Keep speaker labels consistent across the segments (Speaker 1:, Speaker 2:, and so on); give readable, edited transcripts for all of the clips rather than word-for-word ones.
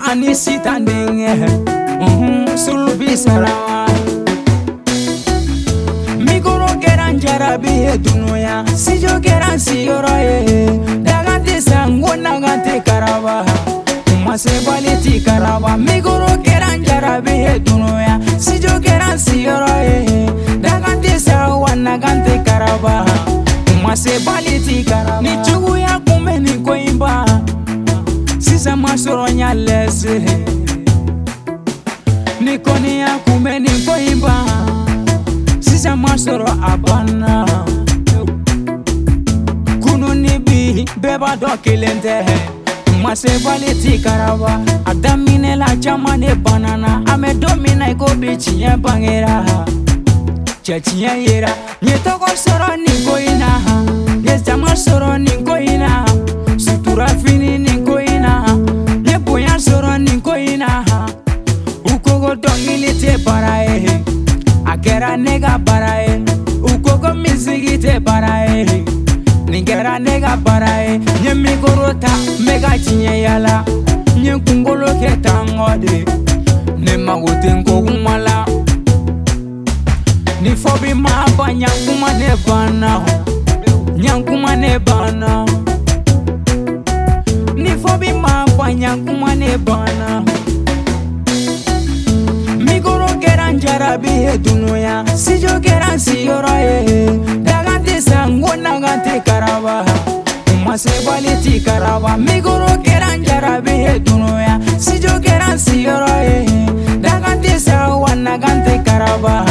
Speaker 1: anisita ndenge SOULBY sarawa Mikoro keran jarabi he dunuya Sijo keran siyoro ye Dagante sango nagante karaba Mase baliti karaba Mikoro keran jarabi he dunuya Sijo keran siyoro ye Dagante sango nagante karaba Mase baliti karaba Ni chugu ya kume ni koimba Sisa masoro nyalese Ni koni ya kume ni koimba Sisa masoro abana Kunu ni bi beba do kilente Mase baliti karaba Adamine la chamane banana Ame domina iko bichi ya bangera Chachi ya yera Nyetoko soro ni koina Nyetama soro ni koina Sutura fini ni koina Nyepoya soro ni koina Ukogo dongili te parae Agera nega parae Ukogo mizigi te parae Ningera nega parae Nyemigorota mega chinye yala Nyekungolo ketangode Nemagote nko umala Ni fobi maba nyankuma ne bana Nyankuma ne bana Ni fobi maba nyankuma ne bana Mikoro keran jarabi he dunuya Sijo keran siyoro ye Dagante sango nagante karaba Mase baliti karaba Mikoro keran jarabi he dunuya Sijo keran siyoro ye Dagante sango nagante karaba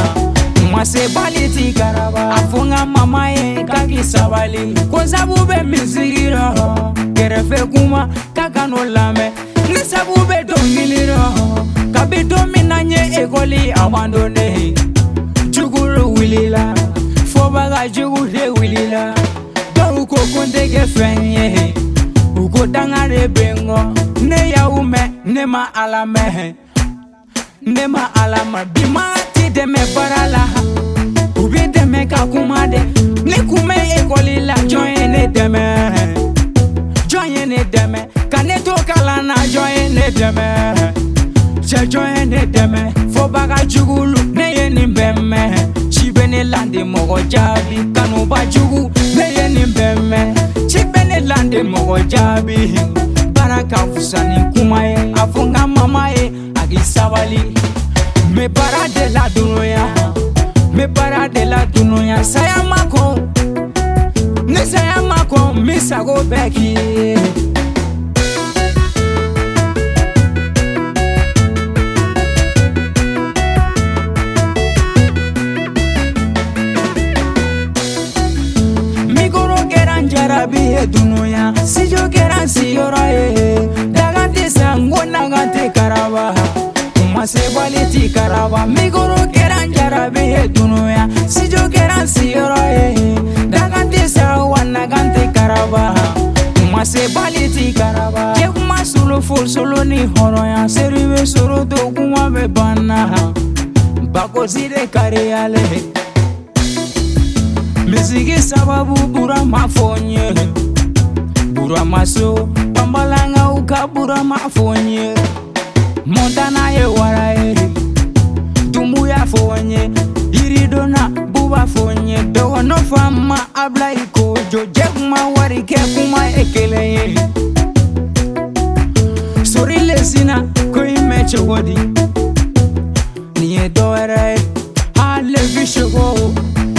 Speaker 1: Mase baliti karaba Afunga mama ye kaki sabali Kozabu be mizigiro Kerefe kuma kakano lame Nisabu be dongiliro Kabito minanye ekoli abandone Chuguru wilila Fobaga jugure wilila Dauko kondege fenye Uko dangare bengo Ne ya ume nema alame Nema alama Bimati deme barala Ubi deme kakumade Nikume ekoli la joine deme Joine deme Kaneto kalana joine deme Joine deme Fobaga jugulu Neye nimbeme Chibene lande mogo jabi Kanuba jugu Neye nimbeme Chibene lande mogo jabi Baraka fusani kumaye Afunga mamaye Agisabali Me para de la dunuya Me para de la dunuya Sayamako Ne sayamako Misago beki Jarabi he dunuya Sijo keran siyoro ye Dagante sango nagante karaba Mase baliti karaba Mikoro keran jarabi he dunuya Sijo keran siyoro ye Dagante sango nagante karaba Mase baliti karaba Kekuma solo fol solo ni horoya Seribe soro do kuma be bana Bako zide kariale Musique sababu bura mafonye Bura maso Pambalanga uka bura mafonye Montana ye warae Tumbu ya fonye Iridona buba fonye Dogo no fama abla iko Jojekuma warike kuma ekele Sori lesina koi meche wodi Niye doere Hale vishogo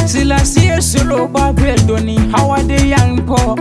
Speaker 1: Sila siye solo babel doni Hawa de yang po